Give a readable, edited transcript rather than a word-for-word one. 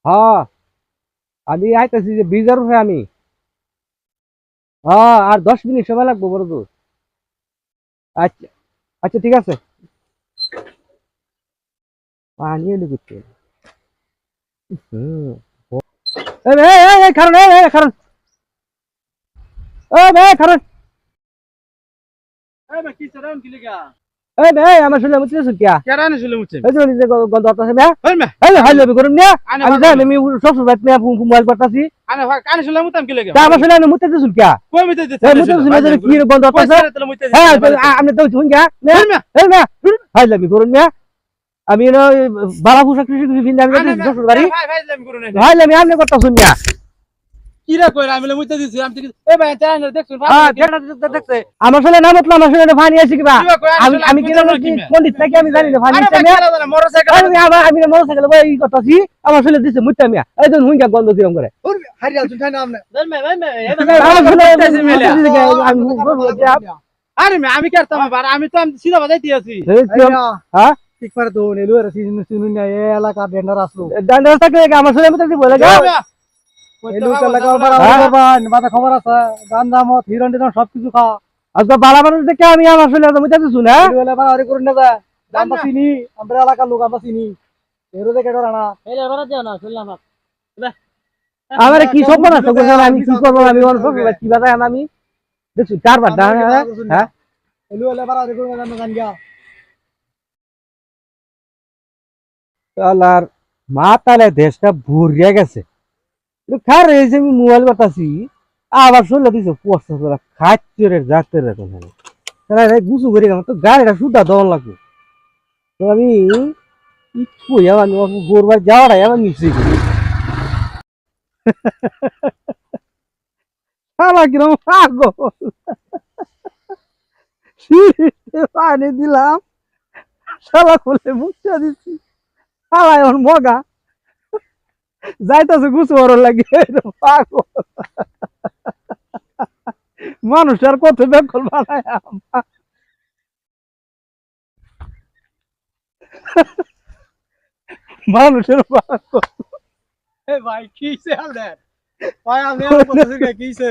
হ্যাঁ আমি আইতেছি যে ব্রিজের উপরে আমি। হ্যাঁ আর 10 মিনিট সময় লাগবো বড় তো। আচ্ছা আচ্ছা ঠিক আছে। পানি এনে করতে হুম কারণ কারণ কারণ আমার শুনলাম কিয়া এই যে নিজে গন্ধ আছে না হাই লবি করুন না আমি জানি আমি শ্বশুর বাড়িতে মোবাইল করতেছি আমার শুনলাম মুতে দিছুন কিয়া মুতে দিছুন না কি গন্ধ আছে হ্যাঁ আপনি তো শুন কিয়া না হাই লবি করুন না আমি বালা পোশাক কৃষি ভিন্ন আমি শ্বশুর বাড়ি হাই লবি আপনি কথা শুন না আমার সাথে নাম উঠলো আমার সাথে ফানি আছে কিবা আমি কি পন্ডিত নাকি আমি জানি না ফানি আমি মোটরসাইকেল এই করতেছি আমার সাথে দিছে মুত্তা মিয়া এই জন হুঙ্গা গন্ধ কিরম করে আমি করতাম আবার আমি তো সিধা বাজাইতে আছি হ্যাঁ ঠিক পারে তো নেলু আর শুনুন না এই এলাকা ডেন্ডার আসলো ডান্ডার থাকলে আমার সাথে মুত্তা বলে যাও নেলু এলাকা বারবার মাথা খবর আছে গান্দা মত হিরণ টিরণ সবকিছু খা আজকে বালা মানুষ দেখে আমি আমার সাথে মুত্তা দিছু না নেলু এলাকা বাড়াবাড়ি করুন না যা আমরা চিনি আমরা এলাকার লোক আমরা চিনি এরও দেখে ডরা না এলে ওরা যাও না শুনলাম আমার কি সব না তো আমি কি করব আমি ওর সব কি বাজায় আমি দেখছি চারবার হ্যাঁ নেলু এলাকা বাড়াবাড়ি করুন না জান গিয়া আল্লাহর মাতালে দেশটা ভরিয়া গেছে খার এই যে আমি মোবাইল বাতাছি আবার শুনলে দিছে পোস্ট করে খাচ্চরের যাতে রে তোমরা গুছু করে গেলাম তো গাড়িটা সুদা দন লাগবে তো আমি কই আমার গোরবার যাওয়াটাই আমার মিশে গেল শালা কিরম পাগল পানি দিলাম শালা খুলে মুখটা দিচ্ছি শালা এখন মগা যাইতেছে গুছু ওর লাগে পাগল মানুষ আর কত বেকল বানায় মানুষের পাগল ভাই কিছে আপনার ভাই আপনি আমার কথা শুনে কিছে